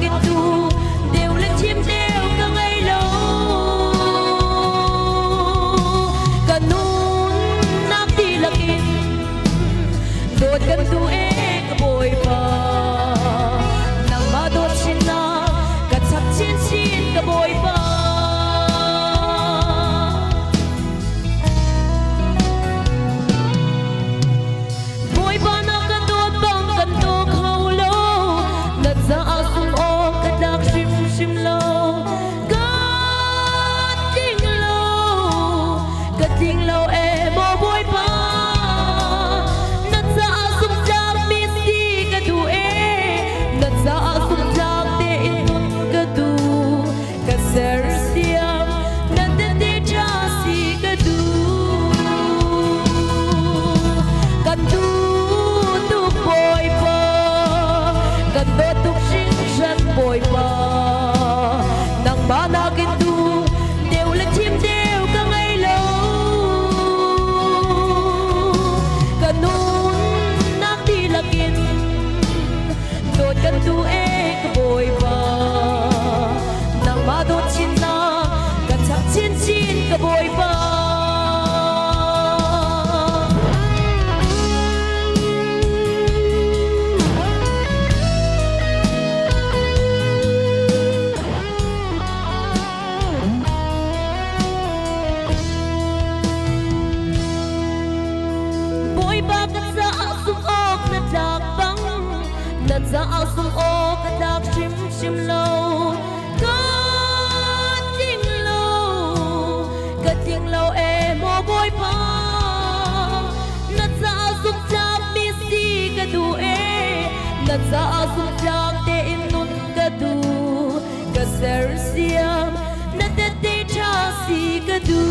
kinh tu đều lên chim đều cả ngày lâu kanun nakti lakin dot kan tu ka boy pa nang madot sina kat sak chin chin ka boy pa boy pa na kan dot bang kan to khau lo nat za asum o kat lak shim shim lo kating lo e mo boy pa nat za asum jak mi si ka du e nat za asum jak te in nun ka du ka ser siam nat te ja si ka du kan du tu boy pa kan do tu shin shan boy pa nang ba na kin du đều là chim đều cả ngày lâu kanun nakti lakin dot kan tu e ka boy pa nang madot chin na kan sak chin chin ka boy pa boy pa kat sa asum ok na jak bang nat za asum o kat lak shim shim lo kating lo e mo boy pa nat za asum jak mi si ka du e nat za asum jak te in nun ka du ka ser siam nat te cha si ka du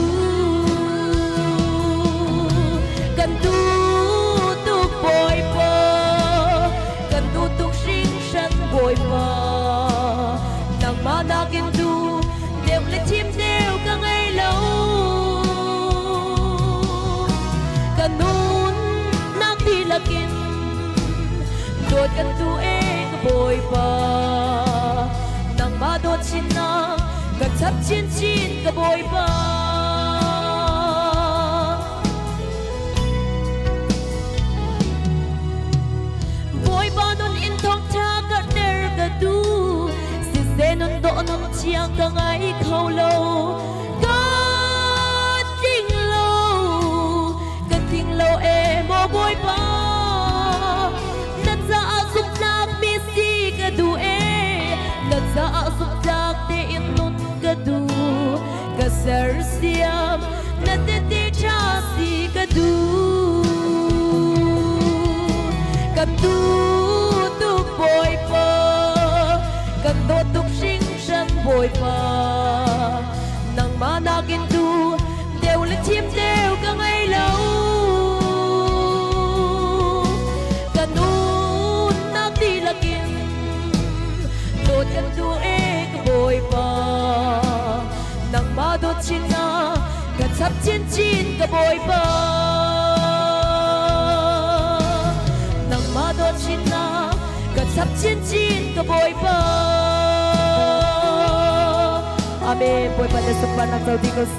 kan tu tu boy pa kan tu tu sing shan boy pa nang mana kin tu đều là chim đều cả ngày lâu kanun nakti lakin dot kan tu e ka boy pa nang madot chin na kan sap chin chin ka boy pa boy pa nun in thong cha ka der ka du si se nun do nun chiang ka ngai khau lo kating lo e mo boy pa nat za asum jak mi si ka du e nat za asum jak te in nun ka du ka ser siam nat te cha si ka du kan tu tu boy pa kan do tu sing shan boy pa nang mana kin tu đều là chim đều cả ngày lâu kanun nakti lakin dot kan tu e ka boy pa nang madot chin na kan sap chin chin ka boy pa nang madot chin na kan sap chin chin ka boy pa amen boy pa na supan ng Saudi Coast